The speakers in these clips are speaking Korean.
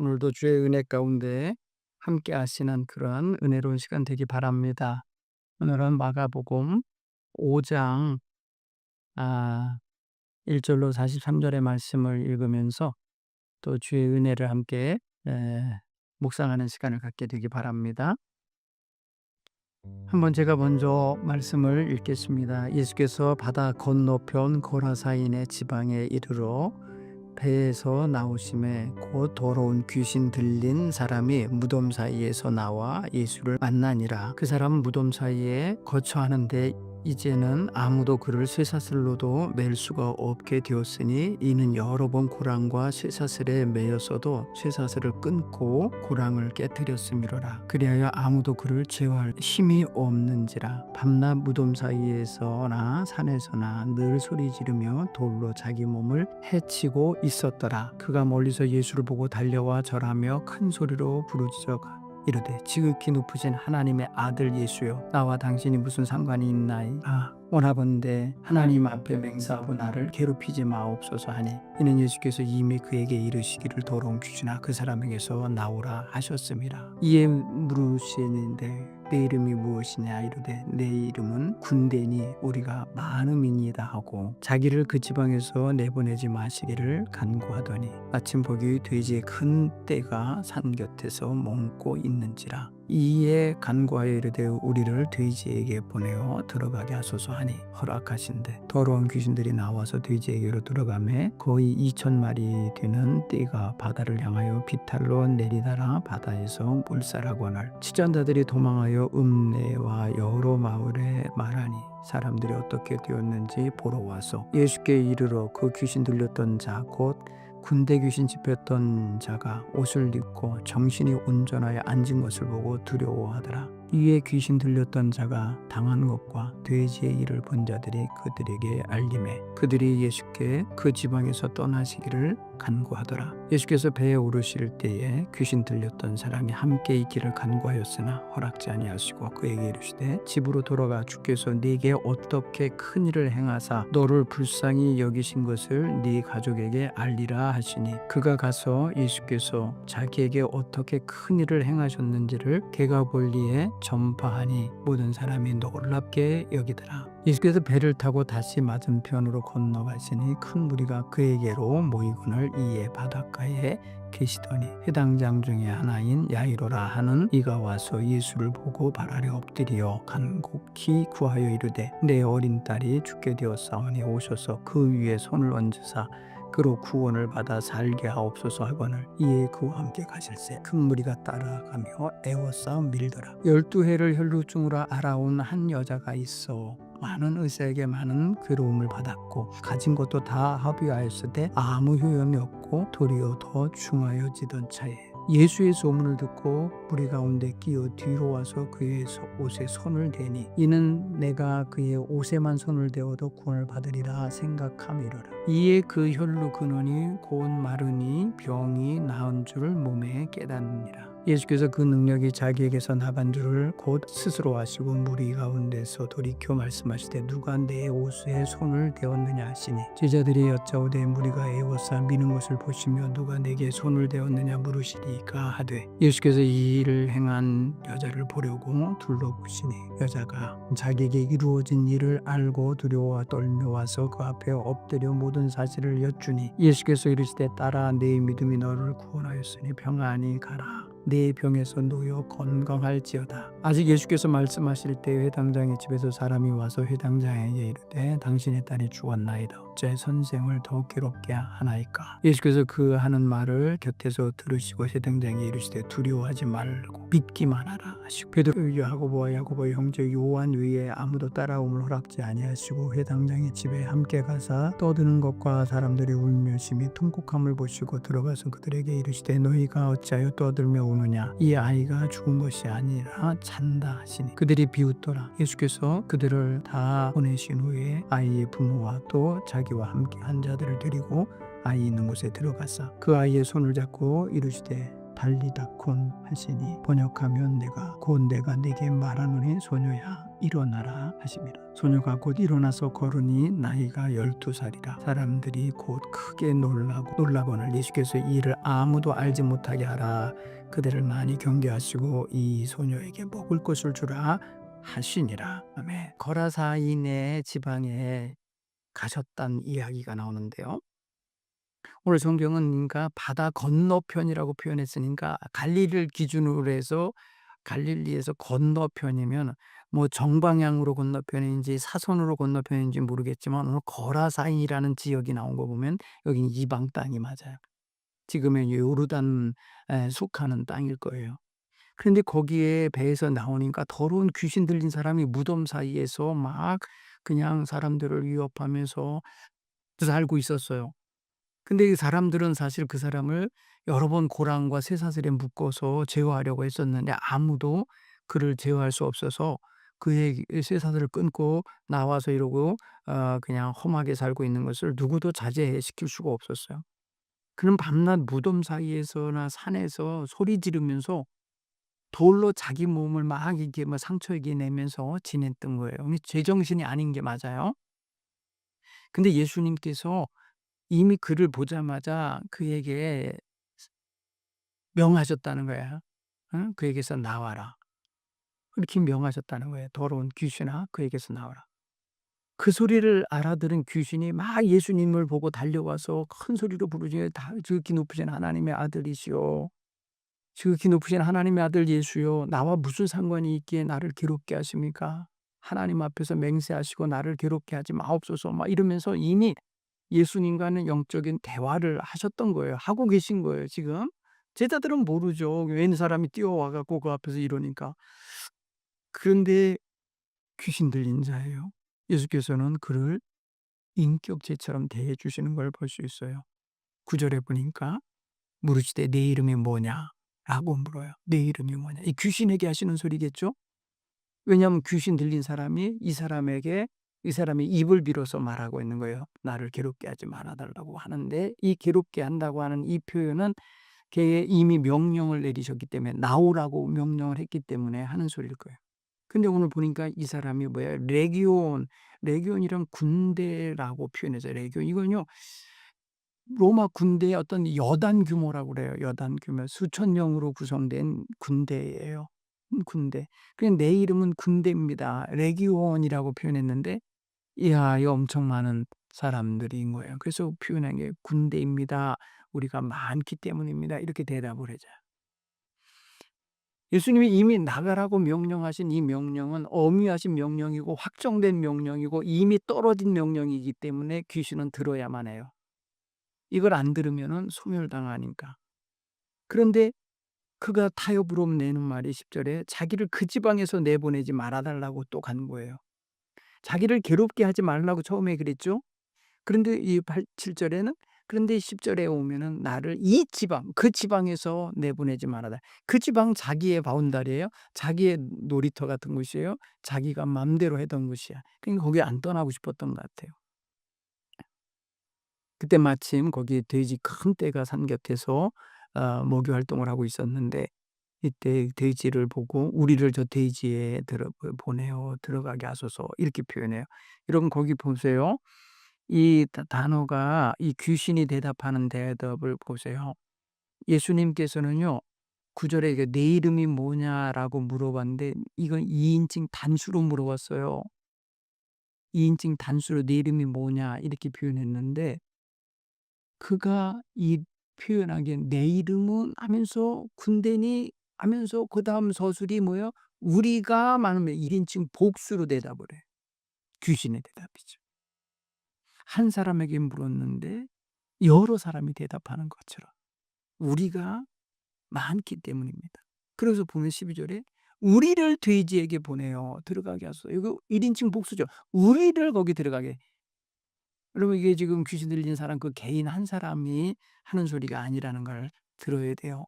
오늘도 주의 은혜 가운데 함께 하시는 그러한 은혜로운 시간 되기 바랍니다. 오늘은 마가복음 5장 1절로 43절의 말씀을 읽으면서 또 주의 은혜를 함께 묵상하는 시간을 갖게 되기 바랍니다. 한번 제가 먼저 말씀을 읽겠습니다. 예수께서 바다 건너편 고라사인의 지방에 이르러 배에서 나오심에 곧 더러운 귀신 들린 사람이 무덤 사이에서 나와 예수를 만나니라. 그 사람은 무덤 사이에 거처하는데 이제는 아무도 그를 쇠사슬로도 맬 수가 없게 되었으니 이는 여러 번 고랑과 쇠사슬에 매였어도 쇠사슬을 끊고 고랑을 깨뜨렸음이로라. 그리하여 아무도 그를 제어할 힘이 없는지라. 밤낮 무덤 사이에서나 산에서나 늘 소리 지르며 돌로 자기 몸을 해치고 있었더라. 그가 멀리서 예수를 보고 달려와 절하며 큰 소리로 부르짖어 이르되 지극히 높으신 하나님의 아들 예수여, 나와 당신이 무슨 상관이 있나이까? 원하건대 하나님 앞에 맹세하고 나를 괴롭히지 마옵소서 하니, 이는 예수께서 이미 그에게 이르시기를 더러운 귀신아 그 사람에게서 나오라 하셨음이라. 이에 물으시는데 내 이름이 무엇이냐 이르되 내 이름은 군대니 우리가 많음이니이다 하고 자기를 그 지방에서 내보내지 마시기를 간구하더니 마침 보기 돼지의 큰 떼가 산 곁에서 먹고 있는지라. 이에 간구하여 이르되 우리를 돼지에게 보내어 들어가게 하소서 하니 허락하신대 더러운 귀신들이 나와서 돼지에게로 들어가매 거의 2,000마리 되는 떼가 바다를 향하여 비탈로 내리다라 바다에서 물살하거늘 치전자들이 도망하여 읍내와 여러 마을에 말하니 사람들이 어떻게 되었는지 보러 와서 예수께 이르러 그 귀신 들렸던 자 곧 군대 귀신 집혔던 자가 옷을 입고 정신이 온전하여 앉은 것을 보고 두려워하더라. 이에 귀신 들렸던 자가 당한 것과 돼지의 일을 본 자들이 그들에게 알림해 그들이 예수께 그 지방에서 떠나시기를 간구하더라. 예수께서 배에 오르실 때에 귀신 들렸던 사람이 함께 있기를 간구하였으나 허락지 아니하시고 그에게 이르시되 집으로 돌아가 주께서 네게 어떻게 큰 일을 행하사 너를 불쌍히 여기신 것을 네 가족에게 알리라 하시니 그가 가서 예수께서 자기에게 어떻게 큰 일을 행하셨는지를 개가 볼리에 전파하니 모든 사람이 놀랍게 여기더라. 예수께서 배를 타고 다시 맞은편으로 건너가시니 큰 무리가 그에게로 모이거늘 이에 바닷가에 계시더니 해당장 중에 하나인 야이로라 하는 이가 와서 예수를 보고 발 아래 엎드려 간곡히 구하여 이르되 내 어린 딸이 죽게 되었사오니 오셔서 그 위에 손을 얹으사 그로 구원을 받아 살게 하옵소서 하거늘 이에 그와 함께 가실새 큰 무리가 따라가며 애워싸 밀더라. 12해를 혈루증으로 알아온 한 여자가 있어 많은 의사에게 많은 괴로움을 받았고 가진 것도 다 합의하였으되 아무 효험이 없고 도리어 더 중하여지던 차에 예수의 소문을 듣고 무리 가운데 끼어 뒤로 와서 그의 옷에 손을 대니 이는 내가 그의 옷에만 손을 대어도 구원을 받으리라 생각함이로라. 이에 그 혈루 근원이 곧 마르니 병이 나은 줄을 몸에 깨닫느니라. 예수께서 그 능력이 자기에게서 나간 줄을 곧 스스로 아시고 무리 가운데서 돌이켜 말씀하시되 누가 내 옷에 손을 대었느냐 하시니 제자들이 여짜오되 무리가 애워싸 미는 것을 보시며 누가 내게 손을 대었느냐 물으시리까 하되 예수께서 이 일을 행한 여자를 보려고 둘러보시니 여자가 자기에게 이루어진 일을 알고 두려워 떨며 와서 그 앞에 엎드려 모든 사실을 여쭈니 예수께서 이르시되 딸아 내 믿음이 너를 구원하였으니 평안히 가라. 내 병에서 놓여 건강할지어다. 아직 예수께서 말씀하실 때 회당장의 집에서 사람이 와서 회당장에게 이르되 당신의 딸이 죽었나이다. 어째 선생을 더욱 괴롭게 하나이까? 예수께서 그 하는 말을 곁에서 들으시고 회당장에 이르시되 두려워하지 말고 믿기만 하라 하시고 베드로 야고보와 야고보의 형제 요한 외에 아무도 따라옴을 허락지 아니하시고 회당장의 집에 함께 가사 떠드는 것과 사람들이 울며 심히 통곡함을 보시고 들어가서 그들에게 이르시되 너희가 어찌하여 떠들며 우느냐? 이 아이가 죽은 것이 아니라 잔다 하시니 그들이 비웃더라. 예수께서 그들을 다 보내신 후에 아이의 부모와 또 자기와 함께 한 자들을 데리고 아이 있는 곳에 들어가사 그 아이의 손을 잡고 이르시되 달리다콘 하시니 번역하면 곧 내가 네게 말하노니 소녀야 일어나라 하십니다. 소녀가 곧 일어나서 걸으니 나이가 12살이라. 사람들이 곧 크게 놀라거늘 예수께서 이 일을 아무도 알지 못하게 하라. 그들을 많이 경계하시고 이 소녀에게 먹을 것을 주라 하시니라. 아멘. 거라사인의 지방에 가셨단 이야기가 나오는데요. 오늘 성경은 그러니까 바다 건너편이라고 표현했으니까 갈릴리를 기준으로 해서 갈릴리에서 건너편이면 뭐 정방향으로 건너편인지 사선으로 건너편인지 모르겠지만 오늘 거라사인이라는 지역이 나온 거 보면 여기는 이방 땅이 맞아요. 지금의 요르단 속하는 땅일 거예요. 그런데 거기에 배에서 나오니까 더러운 귀신 들린 사람이 무덤 사이에서 막 그냥 사람들을 위협하면서 살고 있었어요. 근데 이 사람들은 사실 그 사람을 여러 번 고랑과 쇠사슬에 묶어서 제어하려고 했었는데 아무도 그를 제어할 수 없어서 그의 쇠사슬을 끊고 나와서 이러고 그냥 험하게 살고 있는 것을 누구도 자제시킬 수가 없었어요. 그는 밤낮 무덤 사이에서나 산에서 소리 지르면서 돌로 자기 몸을 막 이렇게 뭐 상처 입게 내면서 지냈던 거예요. 제정신이 아닌 게 맞아요. 근데 예수님께서 이미 그를 보자마자 그에게 명하셨다는 거야. 응? 그에게서 나와라. 그렇게 명하셨다는 거예요. 더러운 귀신아, 그에게서 나와라. 그 소리를 알아들은 귀신이 막 예수님을 보고 달려와서 큰 소리로 부르짖어 지극히 높으신 하나님의 아들이시오. 지극히 높으신 하나님의 아들 예수요. 나와 무슨 상관이 있기에 나를 괴롭게 하십니까? 하나님 앞에서 맹세하시고 나를 괴롭게 하지 마옵소서. 막 이러면서 이미 예수님과는 영적인 대화를 하셨던 거예요. 하고 계신 거예요, 지금. 제자들은 모르죠. 웬 사람이 뛰어와 갖고 그 앞에서 이러니까. 그런데 귀신 들린 자예요. 예수께서는 그를 인격체처럼 대해 주시는 걸 볼 수 있어요. 9절에 보니까 물으시되 내 이름이 뭐냐라고 물어요. 내 이름이 뭐냐. 이 귀신에게 하시는 소리겠죠? 왜냐하면 귀신 들린 사람이 이 사람이 입을 빌어서 말하고 있는 거예요. 나를 괴롭게 하지 말아 달라고 하는데 이 괴롭게 한다고 하는 이 표현은 걔에 이미 명령을 내리셨기 때문에 나오라고 명령을 했기 때문에 하는 소리일 거예요. 근데 오늘 보니까 이 사람이 뭐예요? 레기온이란 군대라고 표현해서 레기온 이건요. 로마 군대의 어떤 여단 규모라고 그래요. 여단 규모. 수천 명으로 구성된 군대예요. 군대. 그냥 내 이름은 군대입니다. 레기온이라고 표현했는데 이야, 이 엄청 많은 사람들인 거예요. 그래서 표현한 게 군대입니다. 우리가 많기 때문입니다. 이렇게 대답을 해줘요. 예수님이 이미 나가라고 명령하신 이 명령은 엄위하신 명령이고 확정된 명령이고 이미 떨어진 명령이기 때문에 귀신은 들어야만 해요. 이걸 안 들으면은 소멸당하니까. 그런데 그가 타협으로 내는 말이 10절에 자기를 그 지방에서 내보내지 말아 달라고 또 간 거예요. 자기를 괴롭게 하지 말라고 처음에 그랬죠. 그런데 이 7절에는 그런데 10절에 오면은 나를 이 지방, 그 지방에서 내보내지 말아라. 그 지방 자기의 바운다리예요. 자기의 놀이터 같은 곳이에요. 자기가 맘대로 하던 곳이야. 그러니까 거기 안 떠나고 싶었던 것 같아요. 그때 마침 거기 돼지 큰 떼가 산 곁에서 목욕 활동을 하고 있었는데 이때 돼지를 보고 "우리를 저 돼지에 보내어 들어가게 하소서." 이렇게 표현해요. 여러분 거기 보세요. 이 단어가 이 귀신이 대답하는 대답을 보세요. 예수님께서는요. 9 절에 이게 "내 이름이 뭐냐?"라고 물어봤는데 이건 2 인칭 단수로 물어봤어요. 2 인칭 단수로 "내 이름이 뭐냐?" 이렇게 표현했는데 그가 이 표현하기엔 "내 이름은" 하면서 "군대니" 하면서 그다음 서술이 뭐예요? "우리가" 많으면 1 인칭 복수로 대답을 해. 귀신의 대답이죠. 한 사람에게 물었는데 여러 사람이 대답하는 것처럼 우리가 많기 때문입니다. 그래서 보면 12 절에 "우리를 돼지에게 보내어 들어가게 하소서." 이거 1 인칭 복수죠. 우리를 거기 들어가게. 여러분 이게 지금 귀신 들린 사람 그 개인 한 사람이 하는 소리가 아니라는 걸 들어야 돼요.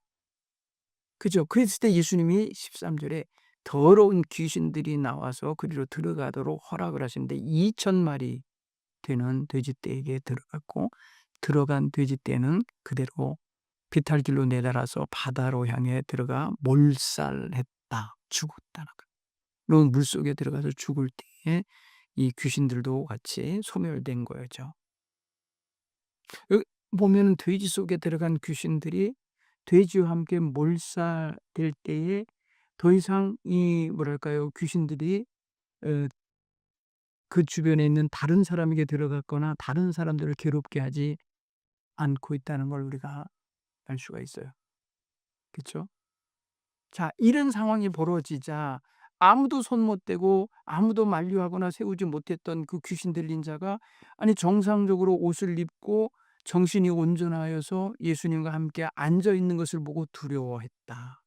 그죠? 그랬을 때 예수님이 13 절에 더러운 귀신들이 나와서 그리로 들어가도록 허락을 하시는데 2천 마리 되는 돼지떼에게 들어갔고 들어간 돼지떼는 그대로 비탈길로 내달아서 바다로 향해 들어가 몰살했다. 죽었다는 거예요. 그러면 물속에 들어가서 죽을 때에 이 귀신들도 같이 소멸된 거죠. 여기 보면은 돼지 속에 들어간 귀신들이 돼지와 함께 몰살될 때에 더 이상 이 뭐랄까요? 귀신들이 어 그 주변에 있는 다른 사람에게 들어갔거나 다른 사람들을 괴롭게 하지 않고 있다는 걸 우리가 알 수가 있어요. 그쵸? 자, 이런 상황이 벌어지자 아무도 손 못 대고 아무도 만류하거나 세우지 못했던 그 귀신 들린 자가 아니 정상적으로 옷을 입고 정신이 온전하여서 예수님과 함께 앉아 있는 것을 보고 두려워했다.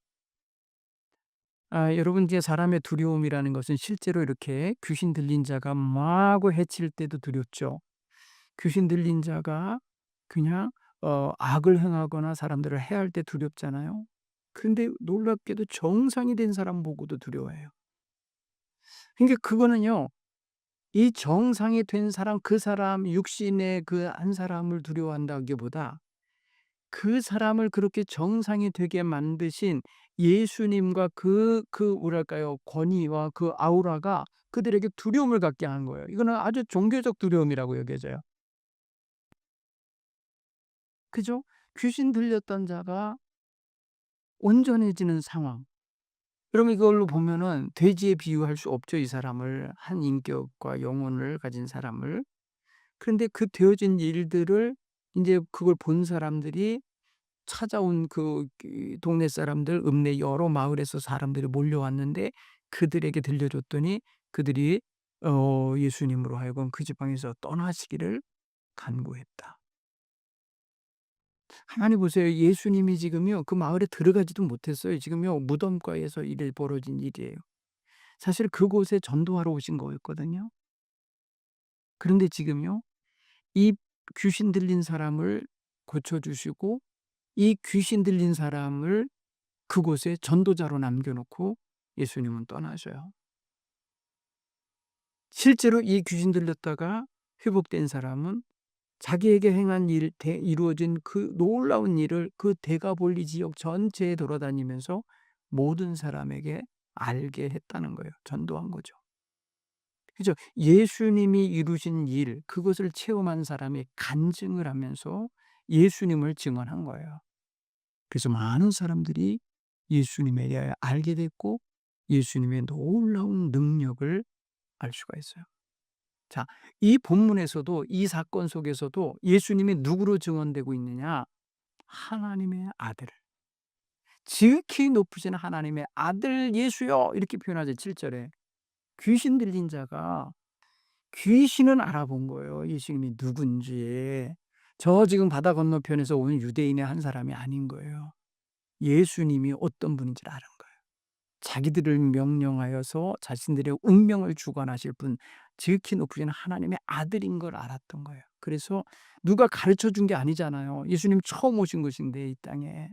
여러분, 이제 사람의 두려움이라는 것은 실제로 이렇게 귀신 들린 자가 마구 해칠 때도 두렵죠. 귀신 들린 자가 그냥 악을 행하거나 사람들을 해할 때 두렵잖아요. 그런데 놀랍게도 정상이 된 사람 보고도 두려워해요. 그러니까 그거는요. 이 정상이 된 사람, 그 사람 육신의 그 한 사람을 두려워한다기보다 그 사람을 그렇게 정상이 되게 만드신 예수님과 그 뭐랄까요? 권위와 그 아우라가 그들에게 두려움을 갖게 한 거예요. 이거는 아주 종교적 두려움이라고 여겨져요. 그죠? 귀신 들렸던 자가 온전해지는 상황. 여러분, 이걸로 보면은 돼지에 비유할 수 없죠, 이 사람을. 한 인격과 영혼을 가진 사람을. 그런데 그 되어진 일들을 인제 그걸 본 사람들이 찾아온 동네 사람들, 읍내 여러 마을에서 사람들이 몰려왔는데 그들에게 들려줬더니 그들이 예수님으로 하여금 그 지방에서 떠나시기를 간구했다. 가만히 보세요. 예수님이 지금요 그 마을에 들어가지도 못했어요. 지금요 무덤가에서 일이 벌어진 일이에요. 사실 그곳에 전도하러 오신 거였거든요. 그런데 지금요 이 귀신 들린 사람을 고쳐 주시고 이 귀신 들린 사람을 그곳에 전도자로 남겨 놓고 예수님은 떠나셔요. 실제로 이 귀신 들렸다가 회복된 사람은 자기에게 행한 일 이루어진 그 놀라운 일을 그 데가볼리 지역 전체에 돌아다니면서 모든 사람에게 알게 했다는 거예요. 전도한 거죠. 그죠? 예수님이 이루신 일, 그것을 체험한 사람이 간증을 하면서 예수님을 증언한 거예요. 그래서 많은 사람들이 예수님에 대하여 알게 됐고 예수님의 놀라운 능력을 알 수가 있어요. 자, 이 본문에서도 이 사건 속에서도 예수님이 누구로 증언되고 있느냐? 하나님의 아들. 지극히 높으신 하나님의 아들 예수여 이렇게 표현하죠. 7 절에. 귀신 들린 자가 귀신은 알아본 거예요. 예수님이 누군지. 저 지금 바다 건너편에서 온 유대인의 한 사람이 아닌 거예요. 예수님이 어떤 분인지를 아는 거예요. 자기들을 명령하여서 자신들의 운명을 주관하실 분, 지극히 높으신 하나님의 아들인 걸 알았던 거예요. 그래서 누가 가르쳐 준 게 아니잖아요. 예수님 처음 오신 것인데 이 땅에.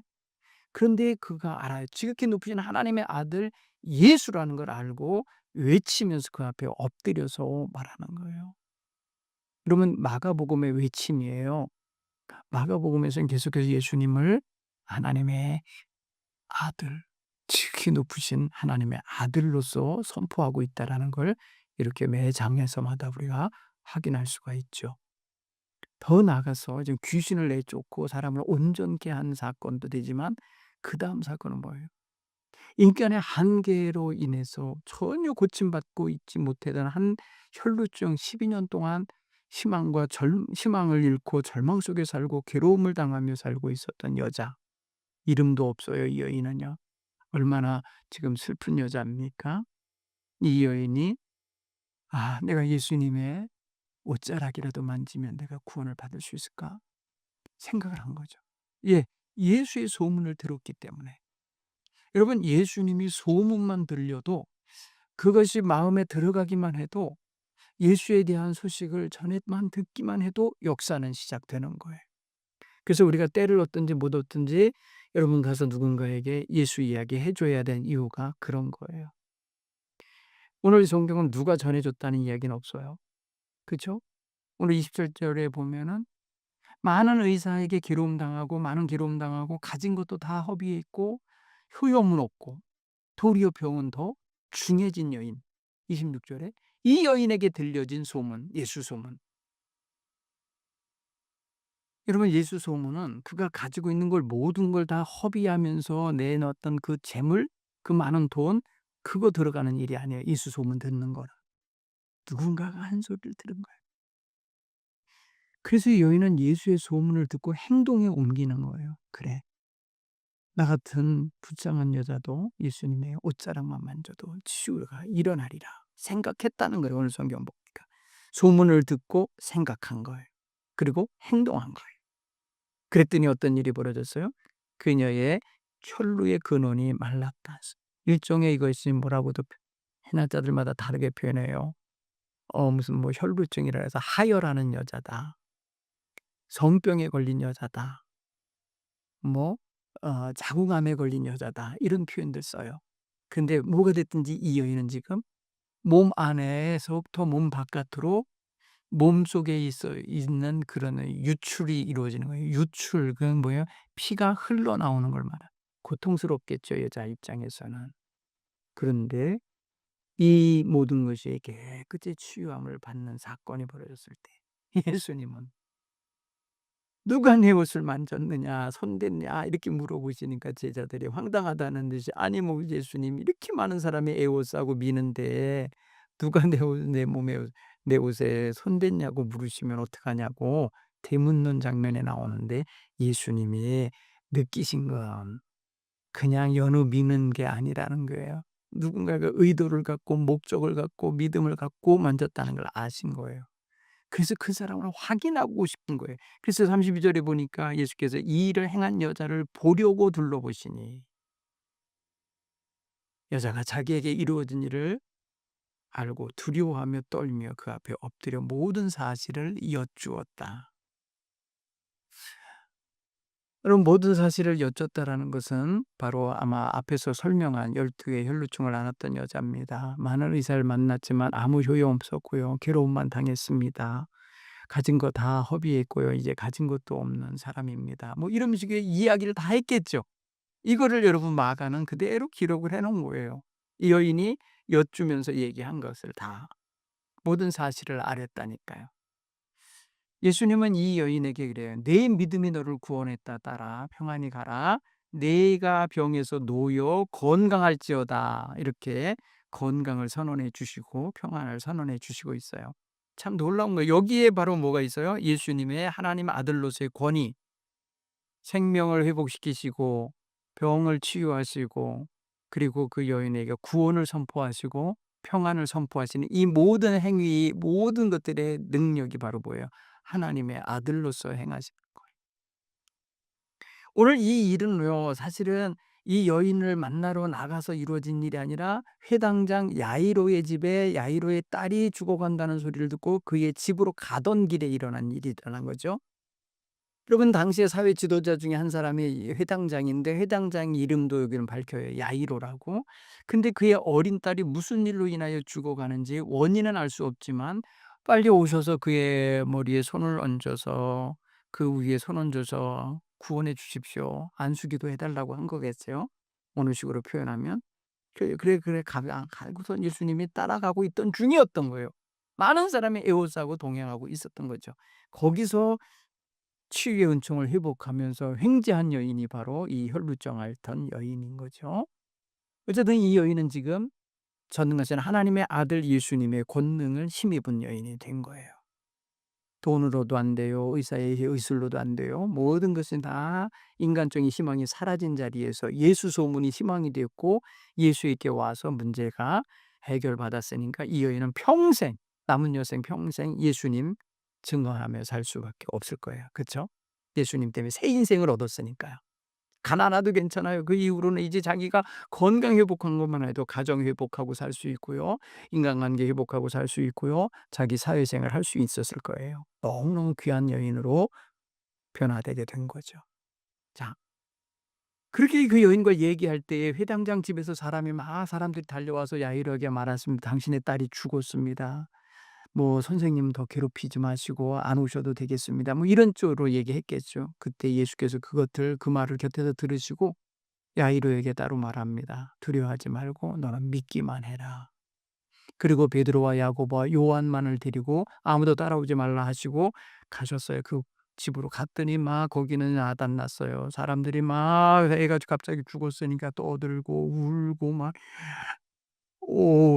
그런데 그가 알아요. 지극히 높으신 하나님의 아들 예수라는 걸 알고 외치면서 그 앞에 엎드려서 말하는 거예요. 그러면 마가복음의 외침이에요. 마가복음에서는 계속해서 예수님을 하나님의 아들, 지극히 높으신 하나님의 아들로서 선포하고 있다라는 걸 이렇게 매 장에서마다 우리가 확인할 수가 있죠. 더 나아가서 지금 귀신을 내쫓고 사람을 온전케 한 사건도 되지만 그다음 사건은 뭐예요? 인간의 한계로 인해서 전혀 고침받고 있지 못하던 한 혈루증 12년 동안 희망을 잃고 절망 속에 살고 괴로움을 당하며 살고 있었던 여자. 이름도 없어요, 이 여인은요. 얼마나 지금 슬픈 여자입니까? 이 여인이 '아, 내가 예수님의 옷자락이라도 만지면 내가 구원을 받을 수 있을까?' 생각을 한 거죠. 예. 예수의 소문을 들었기 때문에. 여러분, 예수님이 소문만 들려도 그것이 마음에 들어가기만 해도 예수에 대한 소식을 전에만 듣기만 해도 역사는 시작되는 거예요. 그래서 우리가 때를 얻든지 못 얻든지 여러분 가서 누군가에게 예수 이야기 해 줘야 되는 이유가 그런 거예요. 오늘 성경은 누가 전해 줬다는 이야기는 없어요. 그죠? 오늘 27 절에 보면은 많은 의사에게 괴로움 당하고 많은 괴로움 당하고 가진 것도 다 허비했고 효용은 없고 도리어 병은 더 중해진 여인. 26절에 이 여인에게 들려진 소문, 예수 소문. 여러분, 예수 소문은 그가 가지고 있는 걸 모든 걸 다 허비하면서 내놨던 그 재물, 그 많은 돈, 그거 들어가는 일이 아니에요. 예수 소문 듣는 거라. 누군가가 한 소리를 들은 거예요. 그래서 이 여인은 예수의 소문을 듣고 행동에 옮기는 거예요. 그래, 나 같은 불쌍한 여자도 예수님의 옷자락만 만져도 치유가 일어나리라 생각했다는 거예요. 오늘 성경 보니까. 소문을 듣고 생각한 거예요. 그리고 행동한 거예요. 그랬더니 어떤 일이 벌어졌어요? 그녀의 혈루의 근원이 말랐다. 일종의 이것이 뭐라고도 해나자들마다 다르게 표현해요. 무슨 뭐 혈루증이라 해서 하혈하는 여자다. 성병에 걸린 여자다. 뭐 자궁암에 걸린 여자다. 이런 표현들 써요. 근데 뭐가 됐든지 이 여인은 지금 몸 안에서부터 몸 바깥으로 몸속에 있는 그런 유출이 이루어지는 거예요. 유출, 그건 뭐예요? 피가 흘러나오는 걸 말해요. 고통스럽겠죠, 여자 입장에서는. 그런데 이 모든 것이 깨끗이 치유함을 받는 사건이 벌어졌을 때 예수님은 "누가 내 옷을 만졌느냐? 손댔냐?" 이렇게 물어보시니까 제자들이 황당하다는 듯이 "아니 뭐 예수님, 이렇게 많은 사람이 에워싸고 미는데 누가 내 옷에 손댔냐고 물으시면 어떡하냐."고 되묻는 장면에 나오는데, 예수님이 느끼신 건 그냥 여느 미는 게 아니라는 거예요. 누군가가 의도를 갖고 목적을 갖고 믿음을 갖고 만졌다는 걸 아신 거예요. 그래서 그 사람을 확인하고 싶은 거예요. 그래서 32 절에 보니까 예수께서 이 일을 행한 여자를 보려고 둘러보시니, 여자가 자기에게 이루어진 일을 알고 두려워하며 떨며 그 앞에 엎드려 모든 사실을 여쭈었다. 여러분, 모든 사실을 여쭙다라는 것은 바로 아마 앞에서 설명한 12개의 혈루증을 앓았던 여자입니다. 많은 의사를 만났지만 아무 효용없었고요. 괴로움만 당했습니다. 가진 거 다 허비했고요. 이제 가진 것도 없는 사람입니다. 뭐 이런 식의 이야기를 다 했겠죠. 이거를 여러분 마가는 그대로 기록을 해 놓은 거예요. 이 여인이 여쭈면서 얘기한 것을 다, 모든 사실을 알았다니까요. 예수님은 이 여인에게 그래요. "내 믿음이 너를 구원했다. 따라 평안히 가라. 내가 병에서 놓여 건강할지어다." 이렇게 건강을 선언해 주시고 평안을 선언해 주시고 있어요. 참 놀라운 거예요. 여기에 바로 뭐가 있어요? 예수님의 하나님 아들로서의 권위, 생명을 회복시키시고 병을 치유하시고, 그리고 그 여인에게 구원을 선포하시고 평안을 선포하시는 이 모든 행위, 모든 것들의 능력이 바로 뭐예요? 하나님의 아들로서 행하시는 거예요. 오늘 이 일은요, 사실은 이 여인을 만나러 나가서 이루어진 일이 아니라 회당장 야이로의 집에 야이로의 딸이 죽어간다는 소리를 듣고 그의 집으로 가던 길에 일어난 일이라는 거죠. 여러분, 당시에 사회 지도자 중에 한 사람이 회당장인데 회당장 이름도 여기는 밝혀요. 야이로라고. 근데 그의 어린 딸이 무슨 일로 인하여 죽어가는지 원인은 알 수 없지만 빨리 오셔서 그의 머리에 손을 얹어서 그 위에 손 얹어서 구원해 주십시오. 안수기도 해 달라고 한 거겠어요. 어느 식으로 표현하면. 그래 가고선 예수님이 따라가고 있던 중이었던 거예요. 많은 사람이 에워싸고 동행하고 있었던 거죠. 거기서 치유의 은총을 회복하면서 횡재한 여인이 바로 이 혈루증 앓던 여인인 거죠. 어쨌든 이 여인은 지금 전능하신 하나님의 아들 예수님의 권능을 힘입은 여인이 된 거예요. 돈으로도 안 돼요. 의사의 의술로도 안 돼요. 모든 것은 다 인간적인 희망이 사라진 자리에서 예수 소문이 희망이 되었고 예수에게 와서 문제가 해결받았으니까 이 여인은 평생, 남은 여생 평생 예수님 증언하며 살 수밖에 없을 거예요. 그렇죠? 예수님 때문에 새 인생을 얻었으니까요. 가난해도 괜찮아요. 그 이후로는 이제 자기가 건강 회복한 것만 해도 가정 회복하고 살 수 있고요. 인간관계 회복하고 살 수 있고요. 자기 사회생활 할 수 있었을 거예요. 너무너무 귀한 여인으로 변화되게 된 거죠. 자, 그렇게 그 여인과 얘기할 때에 회당장 집에서 사람들이 달려와서 야이로에게 말했습니다. "당신의 딸이 죽었습니다. 뭐 선생님 더 괴롭히지 마시고 안 오셔도 되겠습니다." 뭐 이런 쪽으로 얘기했겠죠. 그때 예수께서 그 말을 곁에서 들으시고 야이로에게 따로 말합니다. 두려워하지 말고 너는 믿기만 해라. 그리고 베드로와 야고보와 요한만을 데리고 아무도 따라오지 말라 하시고 가셨어요. 그 집으로 갔더니 막 거기는 야단 났어요. 사람들이 막 애가 갑자기 죽었으니까 떠들고 울고 막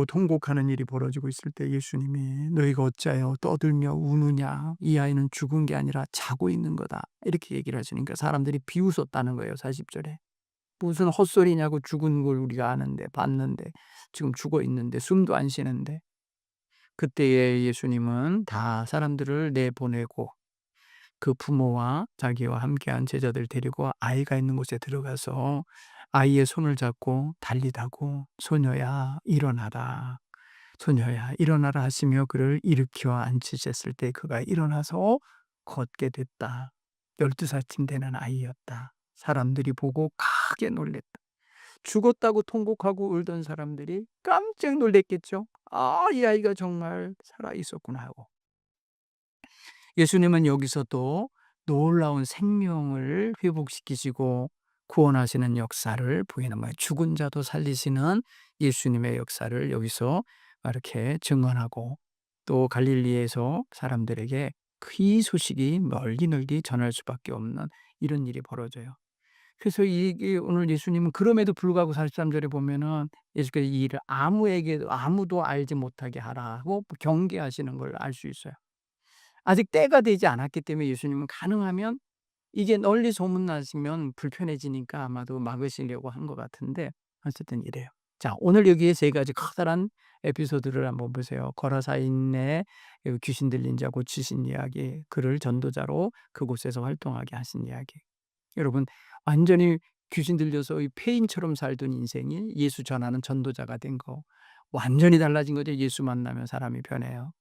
통곡하는 일이 벌어지고 있을 때 예수님이 "너희가 어찌하여 떠들며 우느냐? 이 아이는 죽은 게 아니라 자고 있는 거다." 이렇게 얘기를 하시니까 사람들이 비웃었다는 거예요, 40절에. 무슨 헛소리냐고, 죽은 걸 우리가 아는데 봤는데 지금 죽어 있는데 숨도 안 쉬는데. 그때에 예수님은 다 사람들을 내보내고 그 부모와 자기와 함께한 제자들 데리고 아이가 있는 곳에 들어가서 아이의 손을 잡고 달리다고 "소녀야 일어나라. 소녀야 일어나라." 하시며 그를 일으켜 앉히셨을 때 그가 일어나서 걷게 됐다. 12살쯤 되는 아이였다. 사람들이 보고 크게 놀랐다. 죽었다고 통곡하고 울던 사람들이 깜짝 놀랐겠죠. '아, 이 아이가 정말 살아 있었구나.' 하고. 예수님은 여기서 또 놀라운 생명을 회복시키시고 구원하시는 역사를 보이는 거예요. 죽은 자도 살리시는 예수님의 역사를 여기서 이렇게 증언하고, 또 갈릴리에서 사람들에게 이 소식이 널리 널리 전할 수밖에 없는 이런 일이 벌어져요. 그래서 이게 오늘 예수님은 그럼에도 불구하고 43 절에 보면은 예수께서 이 일을 아무에게도 아무도 알지 못하게 하라고 경계하시는 걸 알 수 있어요. 아직 때가 되지 않았기 때문에 예수님은 가능하면 이게 널리 소문나시면 불편해지니까 아마도 막으시려고 한 것 같은데, 어쨌든 이래요. 자, 오늘 여기에 세 가지 커다란 에피소드를 한번 보세요. 거라사인의 귀신 들린 자 고치신 이야기, 그를 전도자로 그곳에서 활동하게 하신 이야기. 여러분, 완전히 귀신 들려서 이 폐인처럼 살던 인생이 예수 전하는 전도자가 된 거, 완전히 달라진 거죠. 예수 만나면 사람이 변해요.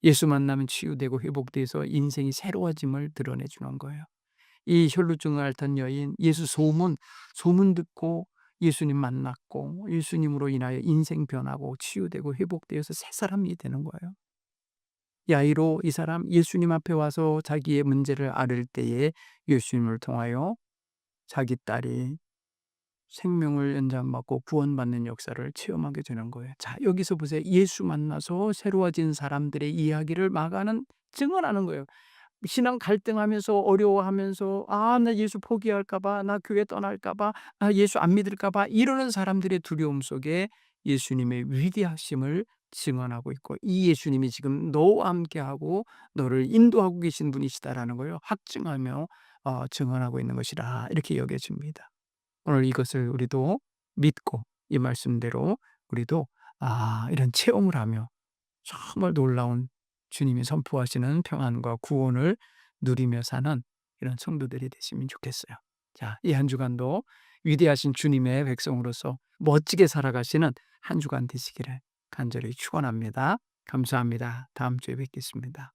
예수 만나면 치유되고 회복돼서 인생이 새로워짐을 드러내 주는 거예요. 이 혈루증을 앓던 여인, 예수 소문 듣고 예수님 만났고 예수님으로 인하여 인생 변하고 치유되고 회복되어서 새 사람이 되는 거예요. 야이로, 이 사람 예수님 앞에 와서 자기의 문제를 앓을 때에 예수님을 통하여 자기 딸이 생명을 연장받고 구원받는 역사를 체험하게 되는 거예요. 자, 여기서 보세요. 예수 만나서 새로워진 사람들의 이야기를 마가는 증언하는 거예요. 신앙 갈등하면서 어려워하면서 '아, 나 예수 포기할까 봐. 나 교회 떠날까 봐. 아, 예수 안 믿을까 봐.' 이러는 사람들의 두려움 속에 예수님의 위대하심을 증언하고 있고, 이 예수님이 지금 너와 함께하고 너를 인도하고 계신 분이시다라는 걸 확증하며 증언하고 있는 것이라, 이렇게 여겨집니다. 오늘 이것을 우리도 믿고 이 말씀대로 우리도 이런 체험을 하며 정말 놀라운 주님이 선포하시는 평안과 구원을 누리며 사는 이런 성도들이 되시면 좋겠어요. 자, 이 한 주간도 위대하신 주님의 백성으로서 멋지게 살아가시는 한 주간 되시기를 간절히 축원합니다. 감사합니다. 다음 주에 뵙겠습니다.